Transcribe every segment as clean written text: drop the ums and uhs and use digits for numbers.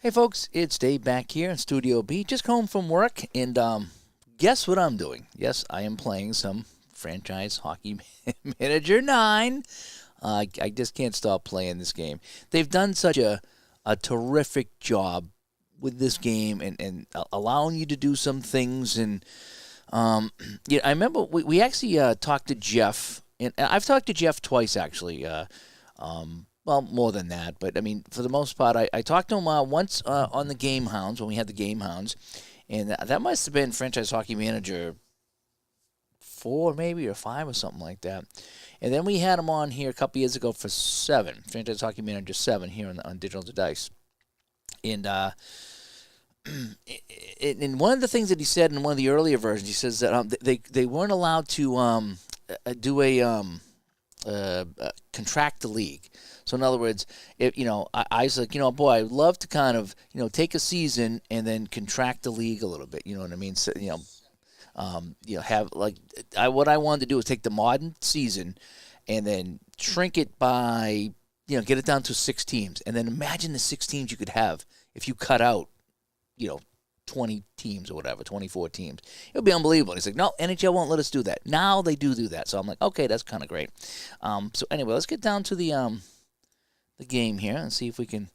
Hey folks, it's Dave back here in Studio B, just home from work, and guess what I'm doing? Yes, I am playing some Franchise Hockey Manager 9. I just can't stop playing this game. They've done such a terrific job with this game and allowing you to do some things. And I remember we actually talked to Jeff, and I've talked to Jeff twice actually. Well, more than that, but I mean, for the most part, I talked to him once on the Game Hounds when we had the Game Hounds, and that must have been Franchise Hockey Manager 4 maybe or 5 or something like that. And then we had him on here a couple years ago for 7, Franchise Hockey Manager 7 here on Digital to Dice. And and one of the things that he said in one of the earlier versions, he says that they weren't allowed to do a contract the league. So in other words, if I was like, boy, I'd love to kind of take a season and then contract the league a little bit. You know what I mean? So, have like what I wanted to do is take the modern season and then shrink it by get it down to 6 teams, and then imagine the 6 teams you could have if you cut out 20 teams or whatever, 24 teams. It would be unbelievable. He's like, no, NHL won't let us do that. Now they do that. So I'm like, okay, that's kind of great. So anyway, let's get down to the game here and see if we can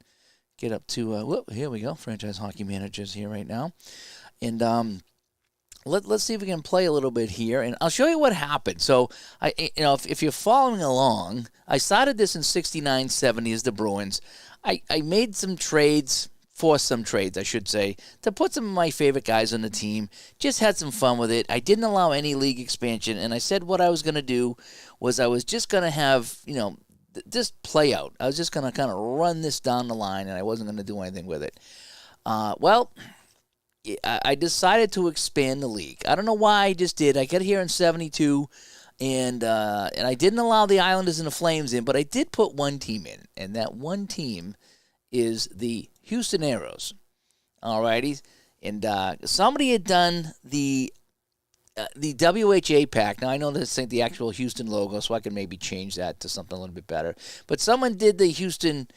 get up to, here we go, Franchise Hockey Managers here right now. And let's see if we can play a little bit here, and I'll show you what happened. So, if you're following along, I started this in 69-70 as the Bruins. I made some trades, forced some trades, I should say, to put some of my favorite guys on the team. Just had some fun with it. I didn't allow any league expansion, and I said what I was going to do was I was just going to have, this play out. I was just going to kind of run this down the line, and I wasn't going to do anything with it. I decided to expand the league. I don't know why I just did. I got here in 72, and I didn't allow the Islanders and the Flames in, but I did put one team in, and that one team is the Houston Aeros. Alrighty, and somebody had done the WHA pack. Now I know this ain't the actual Houston logo, so I can maybe change that to something a little bit better. But someone did the Houston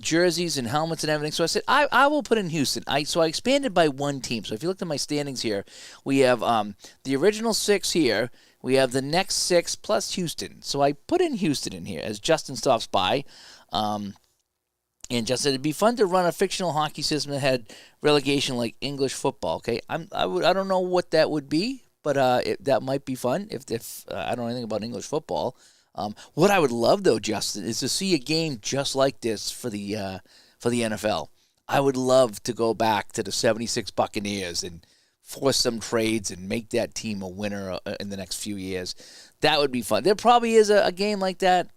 jerseys and helmets and everything. So I said, I will put in Houston. So I expanded by one team. So if you look at my standings here, we have the original 6 here. We have the next 6 plus Houston. So I put in Houston in here as Justin stops by. And just said it'd be fun to run a fictional hockey system that had relegation like English football. Okay, I don't know what that would be, but that might be fun if I don't know anything about English football. What I would love, though, Justin, is to see a game just like this for the NFL. I would love to go back to the 76 Buccaneers and force some trades and make that team a winner in the next few years. That would be fun. There probably is a game like that.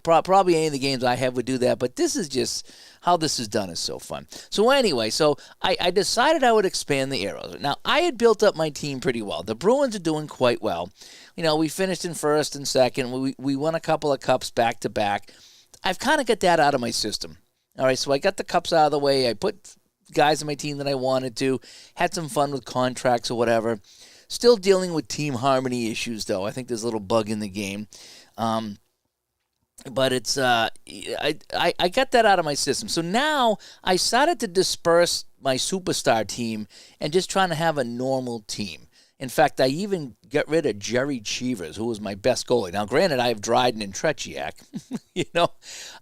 Probably any of the games I have would do that, but this is just how this is done is so fun. So anyway, I decided I would expand the Aeros. Now, I had built up my team pretty well. The Bruins are doing quite well. We finished in first and second. We won a couple of cups back to back. I've kind of got that out of my system. All right, so I got the cups out of the way. I put guys on my team that I wanted to. Had some fun with contracts or whatever. Still dealing with team harmony issues, though. I think there's a little bug in the game. But it's I got that out of my system. So now I started to disperse my superstar team and just trying to have a normal team. In fact, I even got rid of Jerry Cheevers, who was my best goalie. Now, granted, I have Dryden and Tretiak,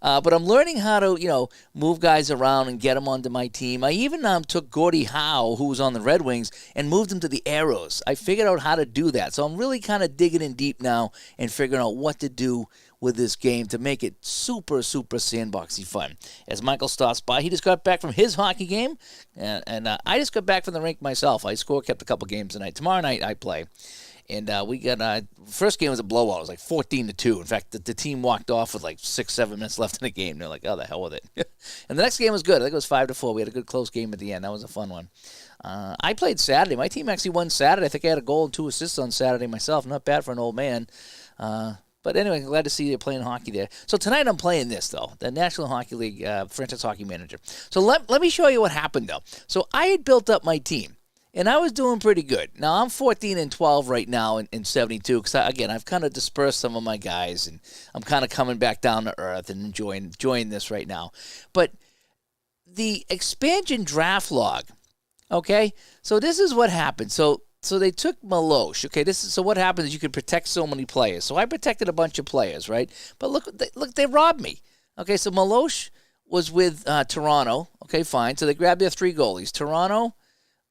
but I'm learning how to, move guys around and get them onto my team. I even took Gordie Howe, who was on the Red Wings, and moved him to the Aeros. I figured out how to do that. So I'm really kind of digging in deep now and figuring out what to do with this game to make it super, super sandboxy fun. As Michael stops by, he just got back from his hockey game, and I just got back from the rink myself. I kept a couple games tonight. Tomorrow night I play. And we got first game was a blowout. It was like 14-2. In fact, the team walked off with like 6-7 minutes left in the game. They're like, "Oh, the hell with it." And the next game was good. I think it was 5-4. We had a good close game at the end. That was a fun one. I played Saturday. My team actually won Saturday. I think I had a goal and 2 assists on Saturday myself. Not bad for an old man. But anyway, glad to see you playing hockey there. So tonight I'm playing this, though, the National Hockey League Franchise Hockey Manager. So let me show you what happened, though. So I had built up my team. and I was doing pretty good. Now I'm 14-12 right now in 72 because again I've kind of dispersed some of my guys, and I'm kind of coming back down to earth and enjoying this right now. But the expansion draft log, okay? So this is what happened. So they took Milosh. Okay, so what happens is you can protect so many players. So I protected a bunch of players, right? But look, they robbed me. Okay, so Milosh was with Toronto. Okay, fine. So they grabbed their 3 goalies: Toronto,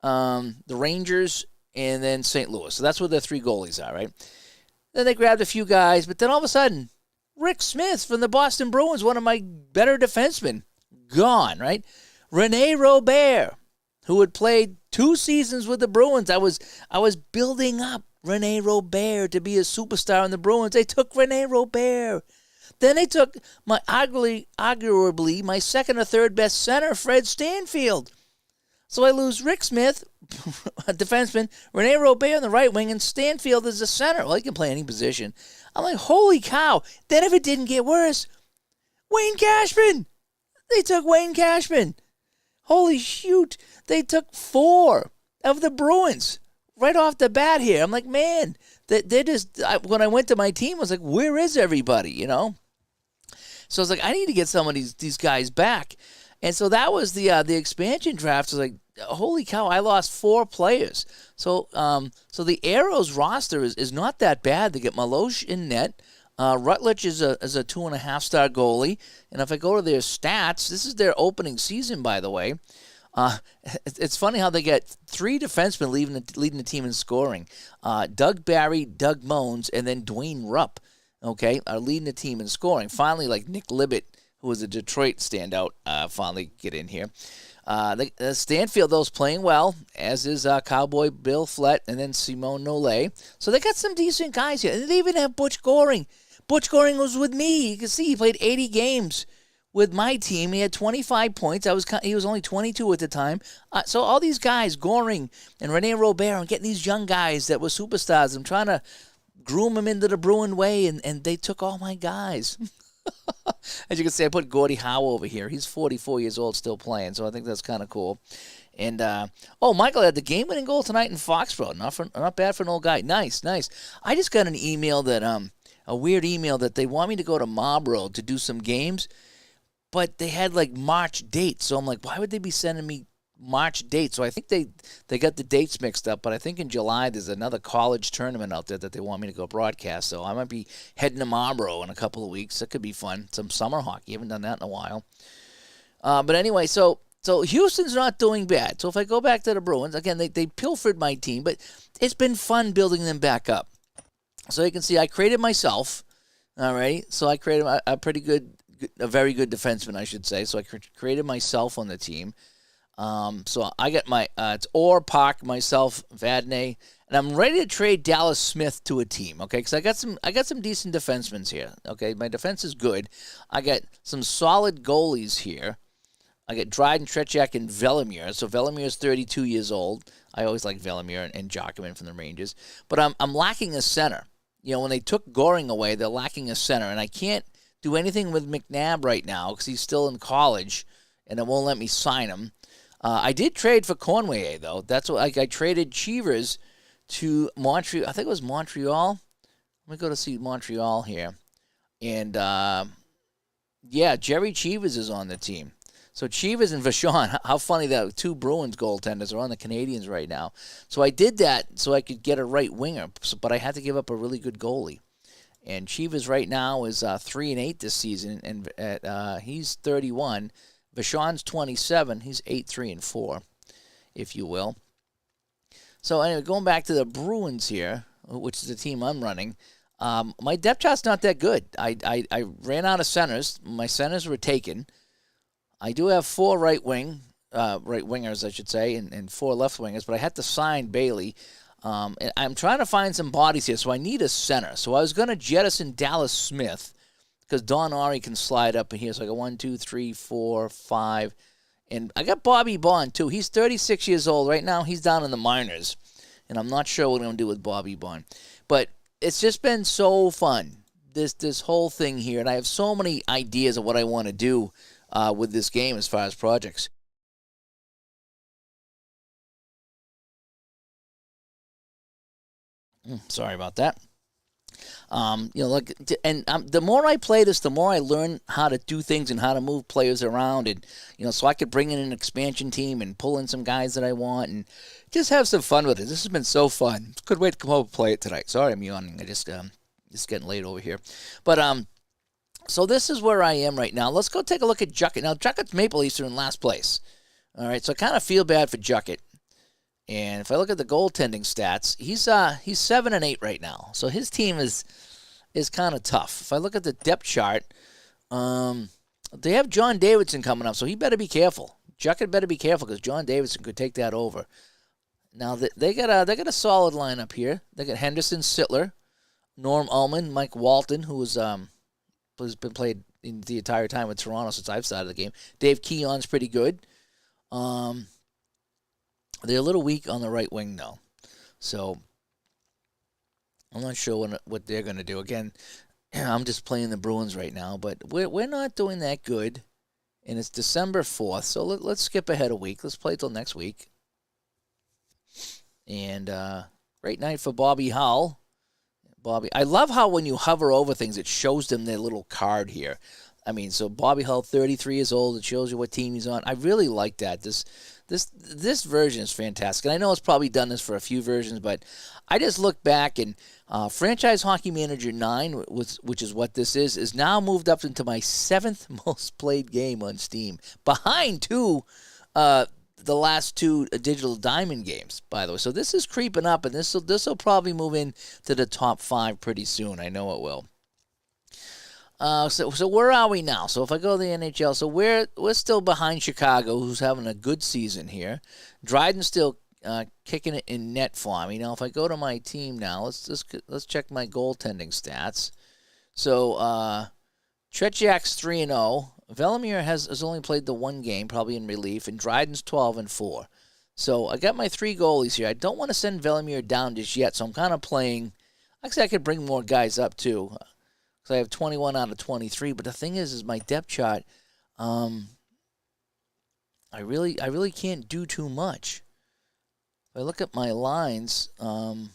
the Rangers, and then St. Louis. So that's where their 3 goalies are, right? Then they grabbed a few guys, but then all of a sudden, Rick Smith from the Boston Bruins, one of my better defensemen, gone, right? Rene Robert, who had played 2 seasons with the Bruins. I was building up Rene Robert to be a superstar in the Bruins. They took Rene Robert. Then they took my arguably my second or third best center, Fred Stanfield. So I lose Rick Smith, a defenseman, Rene Robert on the right wing, and Stanfield is a center. Well, he can play any position. I'm like, holy cow. Then if it didn't get worse, Wayne Cashman. They took Wayne Cashman. Holy shoot. They took 4 of the Bruins right off the bat here. I'm like, man, they're just, when I went to my team, I was like, where is everybody, you know? So I was like, I need to get some of these guys back. And so that was the expansion draft. I was like, holy cow, I lost 4 players. So the Arrows roster is not that bad. They get Milosh in net. Rutledge is a 2.5-star goalie, and if I go to their stats, this is their opening season, by the way. It's funny how they get 3 defensemen leading the team in scoring. Doug Barry, Doug Moans, and then Dwayne Rupp, okay, are leading the team in scoring. Finally, like Nick Libet, who was a Detroit standout, finally get in here. Stanfield, though, is playing well, as is Cowboy Bill Flett and then Simone Nollet. So they got some decent guys here. And they even have Butch Goring. Butch Goring was with me. You can see he played 80 games with my team. He had 25 points. He was only 22 at the time. So all these guys, Goring and Rene Robert, I'm getting these young guys that were superstars. I'm trying to groom them into the Bruin way, and they took all my guys. As you can see, I put Gordie Howe over here. He's 44 years old, still playing, so I think that's kind of cool. And, Michael had the game-winning goal tonight in Foxborough. Not bad for an old guy. Nice. I just got an email that, a weird email that they want me to go to Marlboro to do some games, but they had, like, March dates. So I'm like, why would they be sending me March dates? So I think they got the dates mixed up, but I think in July there's another college tournament out there that they want me to go broadcast. So I might be heading to Marlboro in a couple of weeks. That could be fun. Some summer hockey. Haven't done that in a while. But anyway, so Houston's not doing bad. So if I go back to the Bruins, again, they pilfered my team, but it's been fun building them back up. So you can see I created myself, all right? So I created a very good defenseman, I should say. So I created myself on the team. So I got my it's Orr, Park, myself, Vadnais, and I'm ready to trade Dallas Smith to a team. Okay, because I got some decent defensemen here. Okay, my defense is good. I got some solid goalies here. I got Dryden, Tretiak, and Velimir. So Velimir is 32 years old. I always like Velimir and Jockerman from the Rangers, but I'm lacking a center. You know, when they took Goring away, they're lacking a center, and I can't do anything with McNabb right now because he's still in college, and it won't let me sign him. I did trade for Conway, though. That's what I traded Cheevers to Montreal. I think it was Montreal. Let me go to see Montreal here. And, Jerry Cheevers is on the team. So Cheevers and Vachon, how funny that 2 Bruins goaltenders are on the Canadians right now. So I did that so I could get a right winger, but I had to give up a really good goalie. And Cheevers right now is 3-8 this season, and he's 31. Vachon's 27. He's 8-3-4, if you will. So anyway, going back to the Bruins here, which is the team I'm running, my depth chart's not that good. I ran out of centers. My centers were taken. I do have 4 right wingers, I should say, and 4 left wingers, but I had to sign Bailey. And I'm trying to find some bodies here, so I need a center. So I was going to jettison Dallas Smith, because Don Ari can slide up in here. So I got 1, 2, 3, 4, 5. And I got Bobby Bond, too. He's 36 years old. Right now, he's down in the minors. And I'm not sure what I'm going to do with Bobby Bond. But it's just been so fun, this whole thing here. And I have so many ideas of what I want to do with this game as far as projects. Sorry about that. Look, and the more I play this, the more I learn how to do things and how to move players around, and so I could bring in an expansion team and pull in some guys that I want, and just have some fun with it. This has been so fun. Couldn't wait to come home and play it tonight. Sorry, I'm yawning. I just getting late over here, but so this is where I am right now. Let's go take a look at Juckett. Now, Juckett's Maple Leafs are in last place. All right, so I kind of feel bad for Juckett. And if I look at the goaltending stats, he's 7-8 right now. So his team is kind of tough. If I look at the depth chart, they have John Davidson coming up, so he better be careful. Juckett better be careful because John Davidson could take that over. Now they got a solid lineup here. They got Henderson, Sittler, Norm Ullman, Mike Walton, who has been played in the entire time with Toronto since I've started the game. Dave Keon's pretty good. They're a little weak on the right wing, though. So I'm not sure what they're going to do. Again, I'm just playing the Bruins right now, but we're not doing that good. And it's December 4th, so let's skip ahead a week. Let's play till next week. And great night for Bobby Hull. I love how when you hover over things, it shows them their little card here. I mean, so Bobby Hull, 33 years old. It shows you what team he's on. I really like that. This version is fantastic. And I know it's probably done this for a few versions, but I just look back and Franchise Hockey Manager 9, which is what this is now moved up into my 7th most played game on Steam, behind the last 2 Digital Diamond games, by the way. So this is creeping up, and this will probably move in to the top 5 pretty soon. I know it will. So where are we now? So if I go to the NHL, so we're still behind Chicago, who's having a good season here. Dryden's still kicking it in net form. If I go to my team now, let's check my goaltending stats. So Tretiak's 3-0. Velimir has only played the 1 game, probably in relief, and Dryden's 12-4. So I got my 3 goalies here. I don't want to send Velimir down just yet, so I'm kind of playing. Actually, I could bring more guys up too. So I have 21 out of 23, but the thing is my depth chart, I really can't do too much. If I look at my lines, I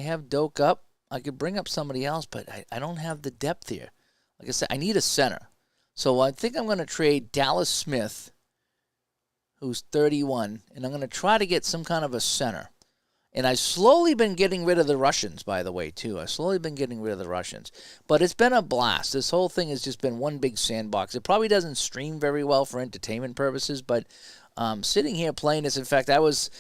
have Doak up. I could bring up somebody else, but I don't have the depth here. Like I said, I need a center. So I think I'm going to trade Dallas Smith, who's 31, and I'm going to try to get some kind of a center. And I've slowly been getting rid of the Russians, by the way, too. I've slowly been getting rid of the Russians. But it's been a blast. This whole thing has just been one big sandbox. It probably doesn't stream very well for entertainment purposes, but sitting here playing this, in fact, I was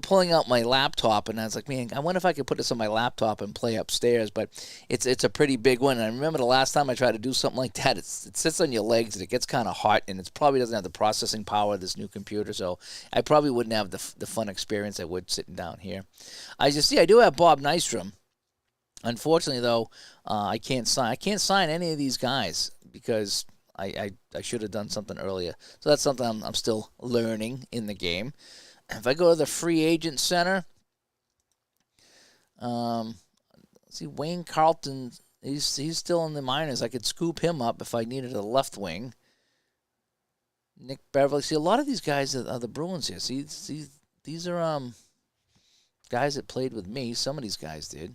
pulling out my laptop, and I was like, man, I wonder if I could put this on my laptop and play upstairs, but it's a pretty big one. And I remember the last time I tried to do something like that, it sits on your legs, and it gets kind of hot, and it probably doesn't have the processing power of this new computer, so I probably wouldn't have the fun experience I would sitting down here. As you see, I do have Bob Nystrom. Unfortunately, though, I can't sign any of these guys because I should have done something earlier. So that's something I'm still learning in the game. If I go to the free agent center, see Wayne Carlton, he's still in the minors. I could scoop him up if I needed a left wing. Nick Beverly. See, a lot of these guys are the Bruins here. See, these are guys that played with me. Some of these guys did.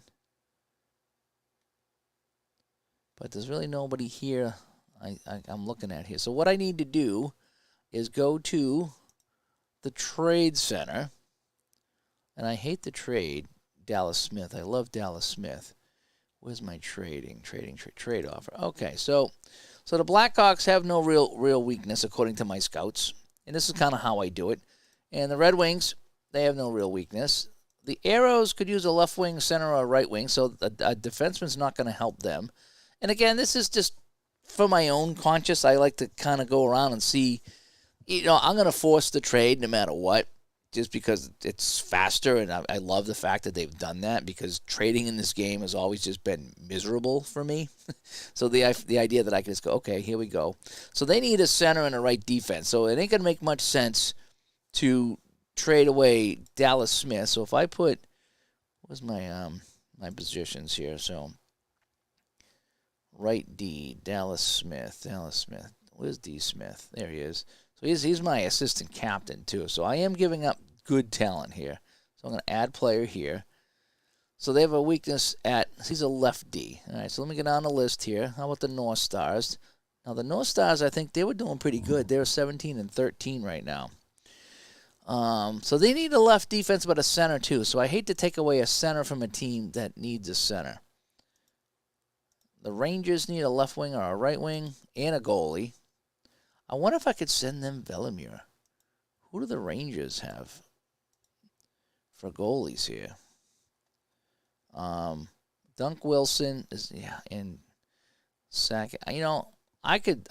But there's really nobody here I'm looking at here. So what I need to do is go to the trade center, and I hate the trade Dallas Smith. I love Dallas Smith. Where's my trade offer? Okay, so the Blackhawks have no real weakness according to my scouts, and this is kind of how I do it. And the Red Wings, they have no real weakness. The Arrows could use a left wing, center, or a right wing, so a defenseman's not going to help them. And again, this is just for my own conscience. I like to kind of go around and see. I'm going to force the trade no matter what, just because it's faster, and I love the fact that they've done that, because trading in this game has always just been miserable for me. So the idea that I can just go, okay, here we go. So they need a center and a right defense. So it ain't going to make much sense to trade away Dallas Smith. So if I put, where's my my positions here? So right D, Dallas Smith. Where's D Smith? There he is. So he's my assistant captain, too. So I am giving up good talent here. So I'm going to add player here. So they have a weakness at, he's a left D. All right, so let me get on the list here. How about the North Stars? Now, the North Stars, I think they were doing pretty good. They're 17-13 right now. So they need a left defense, but a center too. So I hate to take away a center from a team that needs a center. The Rangers need a left wing or a right wing and a goalie. I wonder if I could send them Velimir. Who do the Rangers have for goalies here? Dunk Wilson is, yeah, and Sackett. You know, I could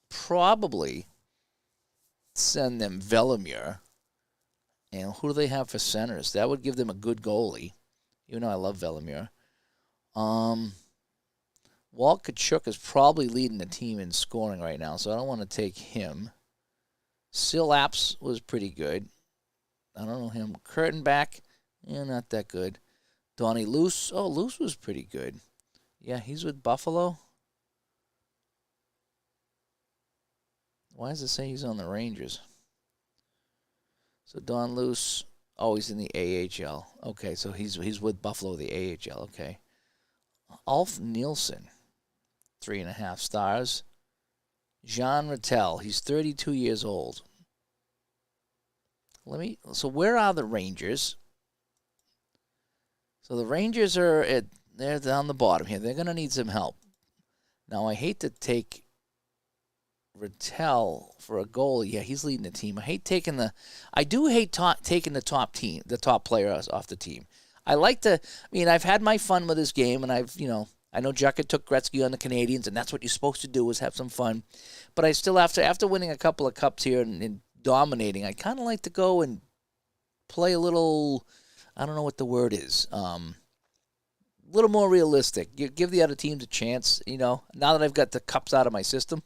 probably send them Velimir. And who do they have for centers? That would give them a good goalie, even though I love Velimir. Walt Kachuk is probably leading the team in scoring right now, so I don't want to take him. Silaps was pretty good. I don't know him. Kurtenbach, yeah, not that good. Donnie Luce, oh, Luce was pretty good. Yeah, he's with Buffalo. Why does it say he's on the Rangers? So Don Luce, oh, he's in the AHL. Okay, so he's with Buffalo, the AHL. Okay. Ulf Nielsen, 3.5 stars. Jean Rattel, he's 32 years old. So where are the Rangers? So the Rangers they're down the bottom here. They're going to need some help. Now, I hate to take Rattel for a goalie. Yeah, he's leading the team. I do hate taking the top players off the team. I've had my fun with this game, and I know Juckett took Gretzky on the Canadians, and that's what you're supposed to do is have some fun. But I still, after winning a couple of cups here and dominating, I kind of like to go and play a little, I don't know what the word is, a little more realistic. Give the other teams a chance, now that I've got the cups out of my system.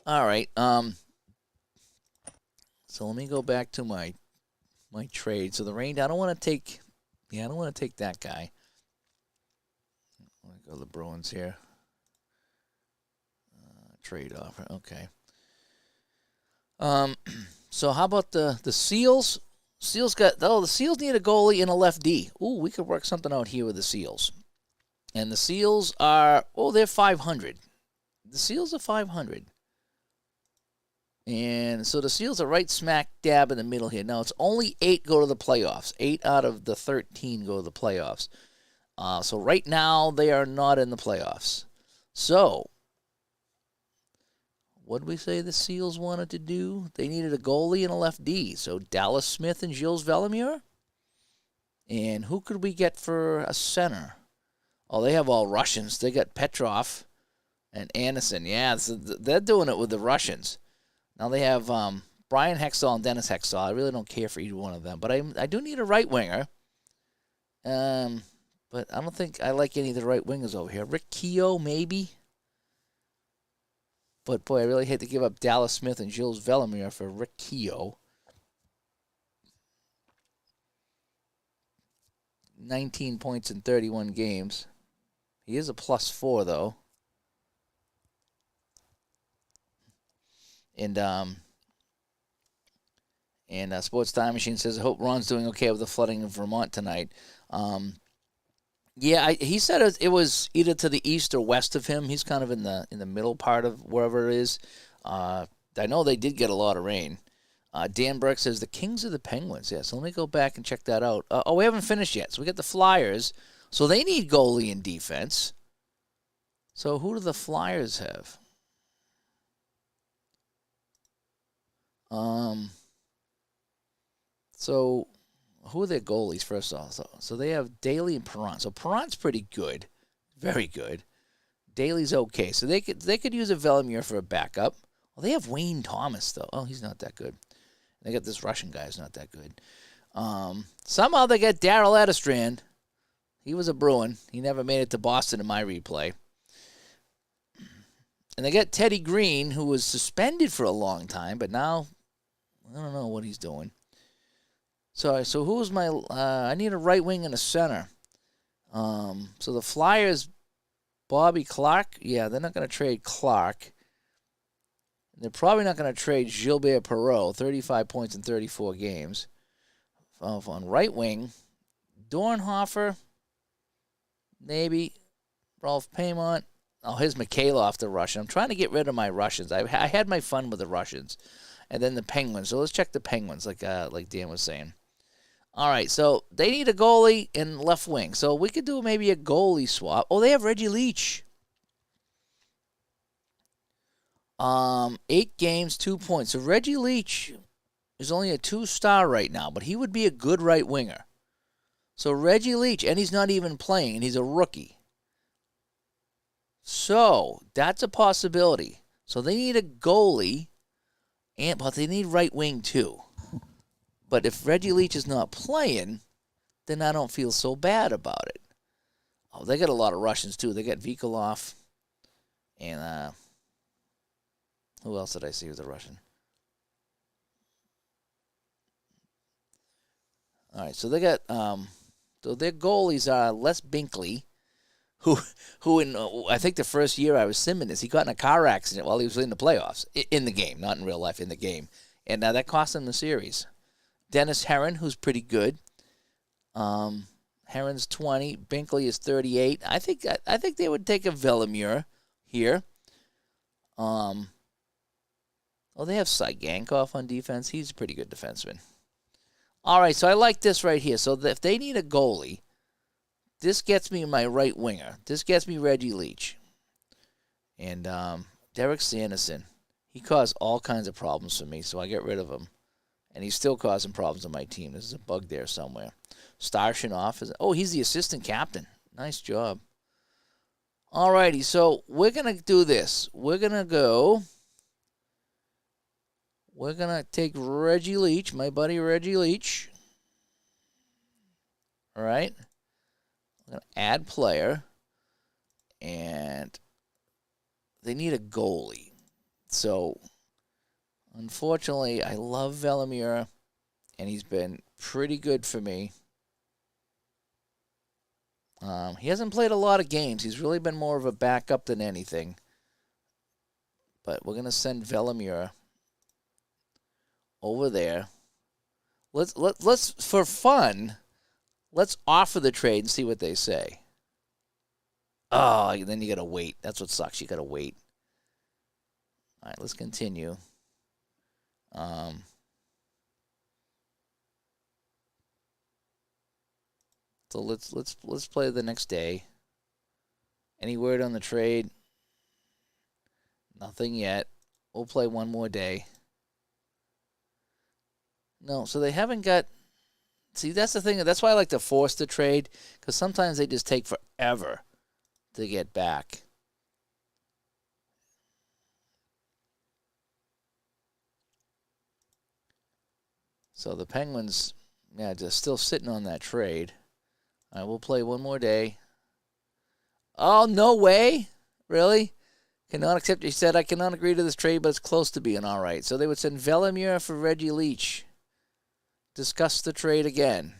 All right. So let me go back to my trade. So the Rangers, I don't want to take that guy. I'm going to go to the Bruins here. Trade offer. Okay. So how about the Seals? The Seals need a goalie and a left D. Ooh, we could work something out here with the Seals. And the Seals they're 500. The Seals are 500. And so the Seals are right smack dab in the middle here. Now, it's only 8 go to the playoffs. 8 out of the 13 go to the playoffs. So right now, they are not in the playoffs. So, what did we say the Seals wanted to do? They needed a goalie and a left D. So Dallas Smith and Gilles Velimir. And who could we get for a center? Oh, they have all Russians. They got Petrov and Anderson. Yeah, so they're doing it with the Russians. Now they have Brian Hextall and Dennis Hextall. I really don't care for either one of them. But I do need a right winger. But I don't think I like any of the right wingers over here. Rick Keogh, maybe. But, boy, I really hate to give up Dallas Smith and Gilles Velimir for Rick Keogh. 19 points in 31 games. He is a +4, though. And Sports Time Machine says, I hope Ron's doing okay with the flooding in Vermont tonight. He said it was either to the east or west of him. He's kind of in the middle part of wherever it is. I know they did get a lot of rain. Dan Burke says the Kings are the Penguins. Yeah, so let me go back and check that out. We haven't finished yet. So we got the Flyers. So they need goalie and defense. So who do the Flyers have? So who are their goalies first off? So they have Daly and Perron. So Perron's pretty good, very good. Daly's okay. So they could use a Velimir for a backup. Well, they have Wayne Thomas though. Oh, he's not that good. They got this Russian guy who's not that good. Somehow they got Daryl Edestrand. He was a Bruin. He never made it to Boston in my replay. And they got Teddy Green, who was suspended for a long time, but now I don't know what he's doing. So who's my? I need a right wing and a center. So the Flyers, Bobby Clark. Yeah, they're not going to trade Clark. They're probably not going to trade Gilbert Perreault, 35 points in 34 games. On right wing, Dornhofer, maybe. Rolf Paymont. Oh, here's Mikhailov, the Russian. I'm trying to get rid of my Russians. I had my fun with the Russians. And then the Penguins. So let's check the Penguins, like Dan was saying. All right, so they need a goalie in left wing. So we could do maybe a goalie swap. Oh, they have Reggie Leach. 8 games, 2 points. So Reggie Leach is only a 2-star right now, but he would be a good right winger. So Reggie Leach, and he's not even playing, and he's a rookie. So that's a possibility. So they need a goalie, but they need right wing too. But if Reggie Leach is not playing, then I don't feel so bad about it. Oh, they got a lot of Russians too. They got Vikolov, and who else did I see was a Russian? All right, so they got so their goalies are Les Binkley, who in I think the first year I was simming this, he got in a car accident while he was in the playoffs, in the game, not in real life, in the game, and that cost him the series. Dennis Herron, who's pretty good. Herron's 20. Binkley is 38. I think they would take a Velimir here. Oh, they have Saigankov on defense. He's a pretty good defenseman. All right, so I like this right here. So if they need a goalie, this gets me my right winger. This gets me Reggie Leach. And Derek Sanderson. He caused all kinds of problems for me, so I get rid of him. And he's still causing problems on my team. There's a bug there somewhere. Starshinov is... Oh, he's the assistant captain. Nice job. All righty, so we're going to do this. We're going to go... We're going to take Reggie Leach, my buddy Reggie Leach. All right. I'm going to add player. And they need a goalie. So... Unfortunately, I love Velimir, and he's been pretty good for me. He hasn't played a lot of games. He's really been more of a backup than anything. But we're going to send Velimir over there. Let's for fun, let's offer the trade and see what they say. Oh, then you got to wait. That's what sucks. You got to wait. All right, let's continue. So let's play the next day. Any word on the trade? Nothing yet. We'll play one more day. No, so they haven't got... See, that's the thing. That's why I like to force the trade, because sometimes they just take forever to get back. So the Penguins, yeah, just still sitting on that trade. All right, we'll play one more day. Oh, no way? Really? Cannot accept. He said, I cannot agree to this trade, but it's close to being all right. So they would send Velimir for Reggie Leach. Discuss the trade again.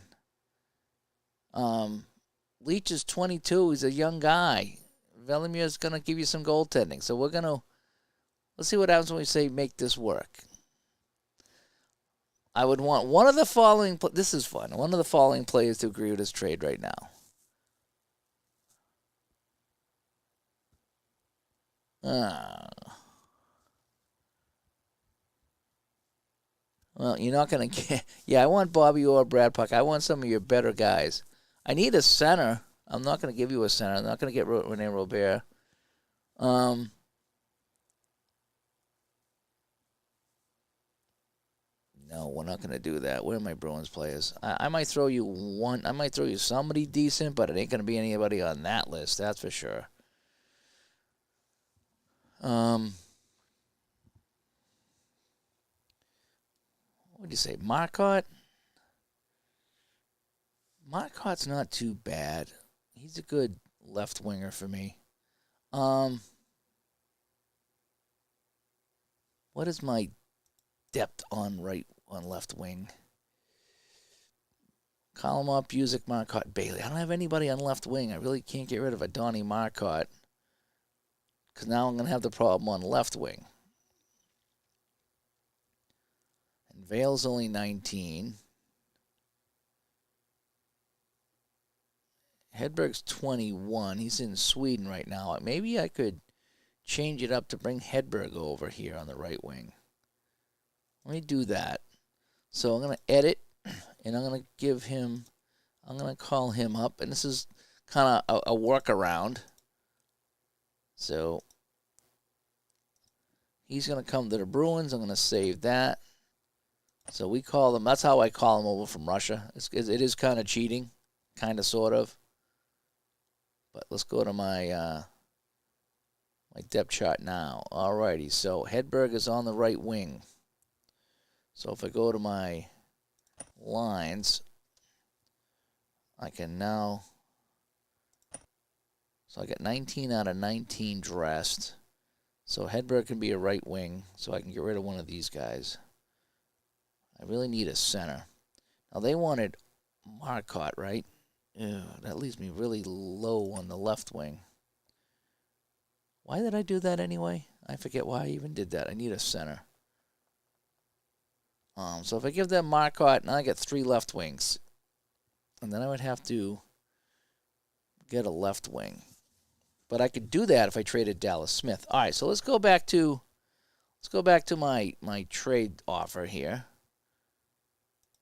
Leach is 22. He's a young guy. Velimir is going to give you some goaltending. So we're going to, let's see what happens when we say make this work. I would want one of the following, this is fun, one of the following players to agree with this trade right now. Well, you're not going to get, yeah, I want Bobby or Brad Puck. I want some of your better guys. I need a center. I'm not going to give you a center. I'm not going to get Rene Robert. No, we're not going to do that. Where are my Bruins players? I might throw you one. I might throw you somebody decent, but it ain't going to be anybody on that list. That's for sure. What would you say? Marcotte? Marcotte's not too bad. He's a good left winger for me. What is my depth on left wing? Kalmar, Busick, Marcotte, Bailey. I don't have anybody on left wing. I really can't get rid of a Donnie Marcotte, because now I'm going to have the problem on left wing. Vale's only 19. Hedberg's 21. He's in Sweden right now. Maybe I could change it up to bring Hedberg over here on the right wing. Let me do that. So I'm going to edit, and I'm going to give him, I'm going to call him up, and this is kind of a workaround. So he's going to come to the Bruins. I'm going to save that. So we call them, that's how I call him over from Russia. It is kind of cheating, kind of, sort of. But let's go to my my depth chart now. Alrighty, so Hedberg is on the right wing. So if I go to my lines, I can now, so I get 19 out of 19 dressed. So Hedberg can be a right wing, so I can get rid of one of these guys. I really need a center. Now they wanted Marcotte, right? Ew, that leaves me really low on the left wing. Why did I do that anyway? I forget why I even did that. I need a center. So if I give them Marcotte, now I get 3 left wings. And then I would have to get a left wing. But I could do that if I traded Dallas Smith. All right, so let's go back to my trade offer here.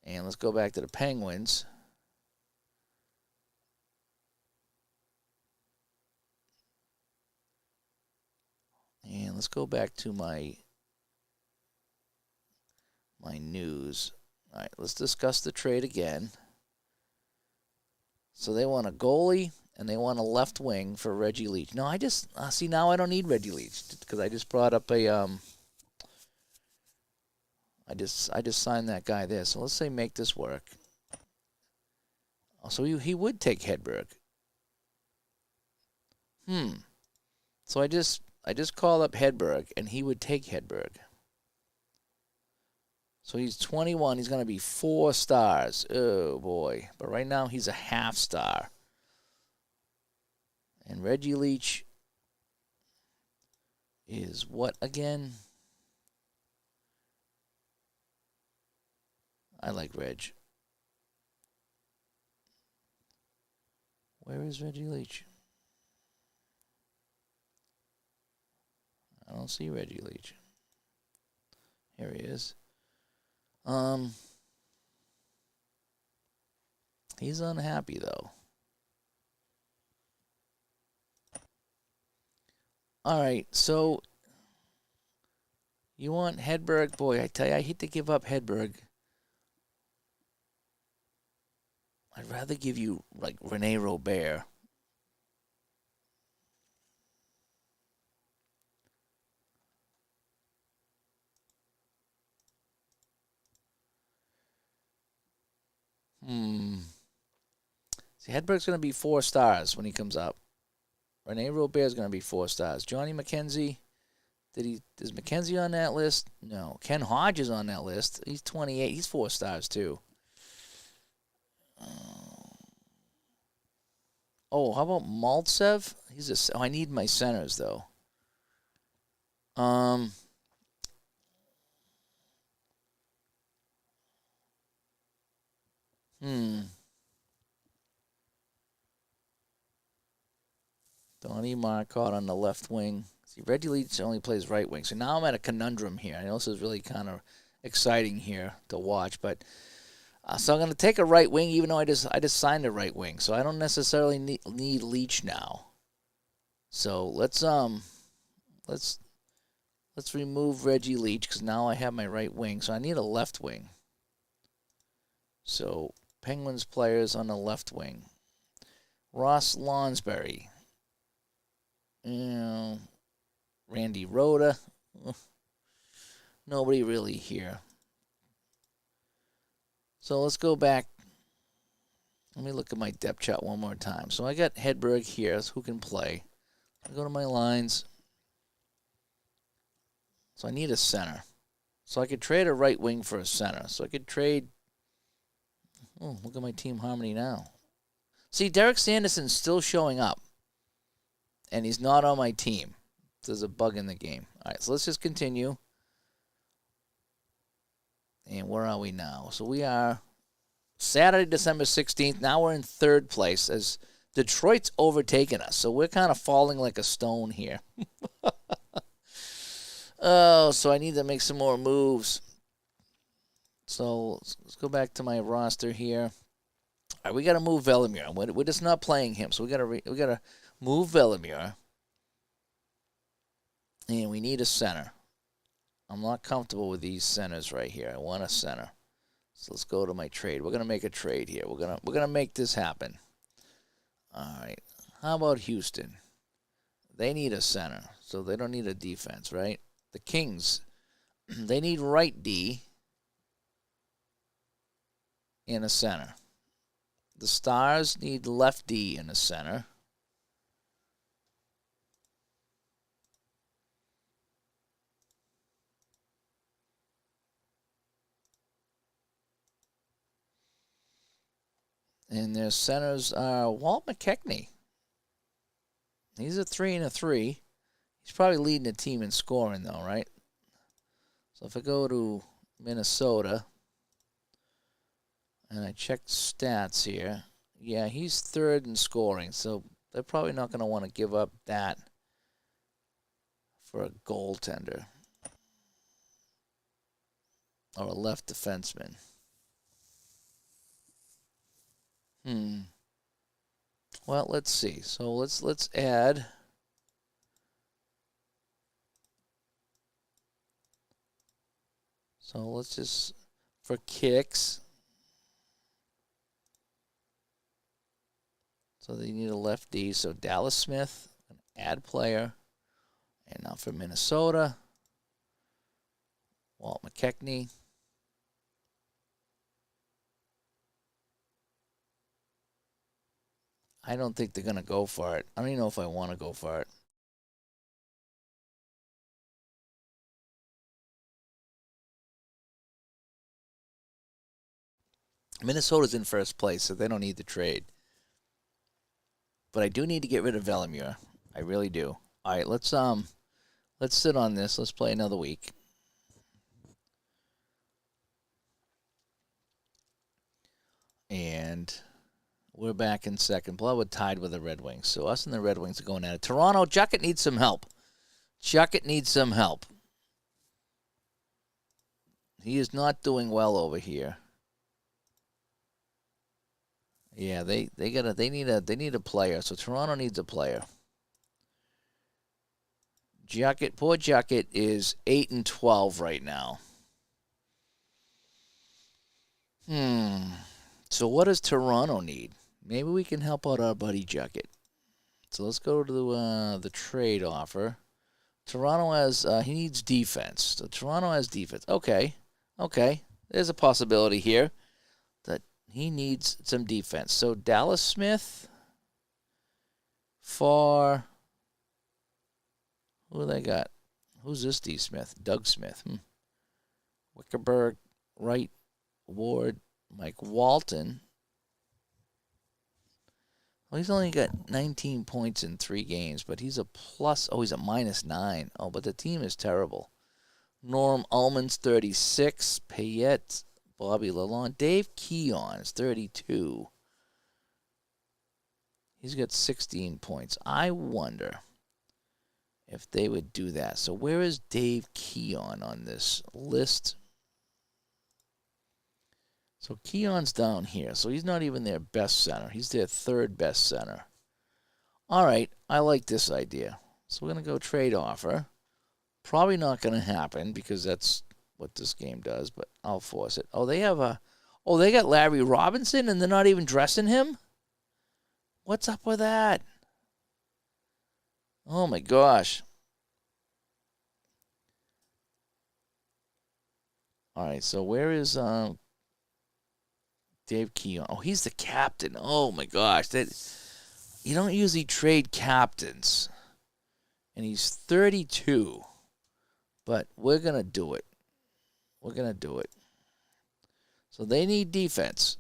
And let's go back to the Penguins. And let's go back to my news. All right, let's discuss the trade again. So they want a goalie and they want a left wing for Reggie Leach. No, I just see now I don't need Reggie Leach because I just brought up a I just signed that guy there. So let's say make this work. Oh, so he would take Hedberg. So I just called up Hedberg and he would take Hedberg. So he's 21. He's going to be 4 stars. Oh, boy. But right now he's a half star. And Reggie Leach is what again? I like Reg. Where is Reggie Leach? I don't see Reggie Leach. Here he is. He's unhappy though. All right, so you want Hedberg? Boy, I tell you, I hate to give up Hedberg. I'd rather give you like Rene Robert. See, Hedberg's going to be 4 stars when he comes up. Rene Robert's going to be 4 stars. Johnny McKenzie, is McKenzie on that list? No. Ken Hodge is on that list. He's 28. He's 4 stars too. Oh, how about Maltsev? I need my centers though. Donnie Marcotte on the left wing. See, Reggie Leach only plays right wing. So now I'm at a conundrum here. I know this is really kind of exciting here to watch, but so I'm going to take a right wing, even though I just signed a right wing. So I don't necessarily need Leach now. So let's remove Reggie Leach because now I have my right wing. So I need a left wing. So Penguins players on the left wing. Ross Lonsberry. Randy Rhoda. Nobody really here. So let's go back. Let me look at my depth chart one more time. So I got Hedberg here, who can play. I go to my lines. So I need a center. So I could trade a right wing for a center. So I could trade. Oh, look at my team harmony now. See, Derek Sanderson's still showing up. And he's not on my team. There's a bug in the game. All right, so let's just continue. And where are we now? So we are Saturday, December 16th. Now we're in third place as Detroit's overtaken us. So we're kind of falling like a stone here. Oh, so I need to make some more moves. So let's go back to my roster here. All right, we got to move Velimir. We're just not playing him, so we gotta move Velimir, and we need a center. I'm not comfortable with these centers right here. I want a center. So let's go to my trade. We're gonna make a trade here. We're gonna make this happen. All right. How about Houston? They need a center, so they don't need a defense, right? The Kings, they need right D and a center. The Stars need left D in the center. And their centers are Walt McKechnie. He's a 3 and a 3. He's probably leading the team in scoring, though, right? So if I go to Minnesota and I check stats here, yeah, he's third in scoring. So they're probably not going to want to give up that for a goaltender or a left defenseman. Well, let's see. So let's add. So let's just for kicks. So they need a left D. So Dallas Smith, add player. And now for Minnesota, Walt McKechnie. I don't think they're going to go for it. I don't even know if I want to go for it. Minnesota's in first place, so they don't need the trade. But I do need to get rid of Velimir. I really do. All right, let's sit on this. Let's play another week. And we're back in second. Bloodwood tied with the Red Wings. So us and the Red Wings are going at it. Toronto, Juckett needs some help. Juckett needs some help. He is not doing well over here. Yeah, they need a player. So Toronto needs a player. Juckett, poor Juckett is 8 and 12 right now. So what does Toronto need? Maybe we can help out our buddy Juckett. So let's go to the trade offer. Toronto has he needs defense. So Toronto has defense. Okay. There's a possibility here that he needs some defense. So Dallas Smith for who they got? Who's this D Smith? Doug Smith. Wickerberg, Wright, Ward, Mike Walton. Well, he's only got 19 points in 3 games, but he's a plus. Oh, he's a -9. Oh, but the team is terrible. Norm Ullman's 36. Payette, Bobby Lalonde. Dave Keon is 32. He's got 16 points. I wonder if they would do that. So where is Dave Keon on this list? So Keon's down here. So he's not even their best center. He's their third best center. All right, I like this idea. So we're going to go trade offer. Probably not going to happen because that's what this game does, but I'll force it. Oh, they got Larry Robinson and they're not even dressing him? What's up with that? Oh my gosh. All right, so where is Dave Keon? Oh, he's the captain. Oh my gosh. You don't usually trade captains. And he's 32. But we're going to do it. We're going to do it. So they need defense.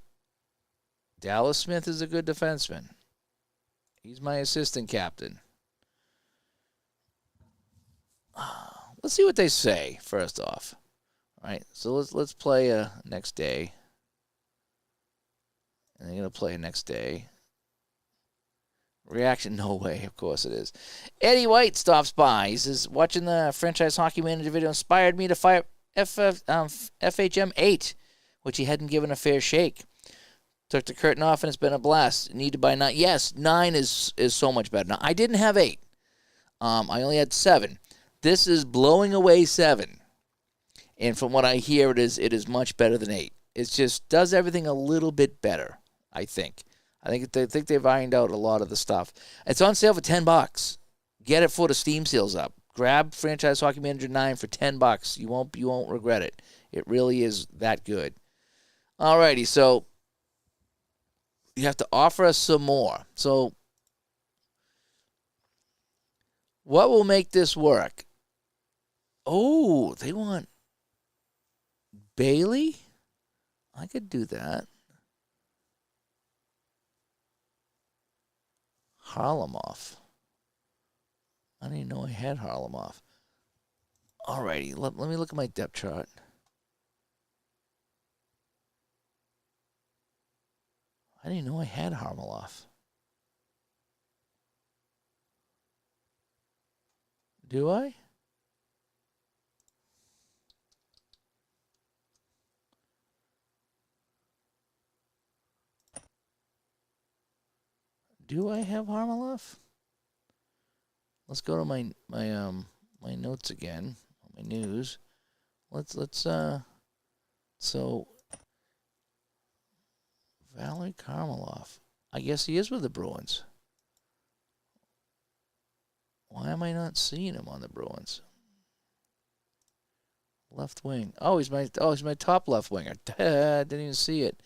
Dallas Smith is a good defenseman. He's my assistant captain. Let's see what they say, first off. right? So let's play next day. And I'm gonna play next day. Reaction, no way. Of course it is. Eddie White stops by. He says, watching the franchise hockey manager video inspired me to fire FHM 8, which he hadn't given a fair shake. Took the curtain off, and it's been a blast. Need to buy 9. Yes, 9 is so much better. Now, I didn't have 8. I only had 7. This is blowing away 7. And from what I hear, it is much better than 8. It just does everything a little bit better, I think. I think they've ironed out a lot of the stuff. It's on sale for $10. Get it before the Steam sale's up. Grab Franchise Hockey Manager 9 for $10. You won't regret it. It really is that good. Alrighty, so you have to offer us some more. So what will make this work? Oh, they want Bailey? I could do that. Harlamov. I didn't even know I had Harlamov. Alrighty, let me look at my depth chart. I didn't know I had Harlamov. Do I? Do I have Harlamov? Let's go to my notes again, my news. So Valery Karmalov. I guess he is with the Bruins. Why am I not seeing him on the Bruins? Left wing. Oh, he's my top left winger. Didn't even see it.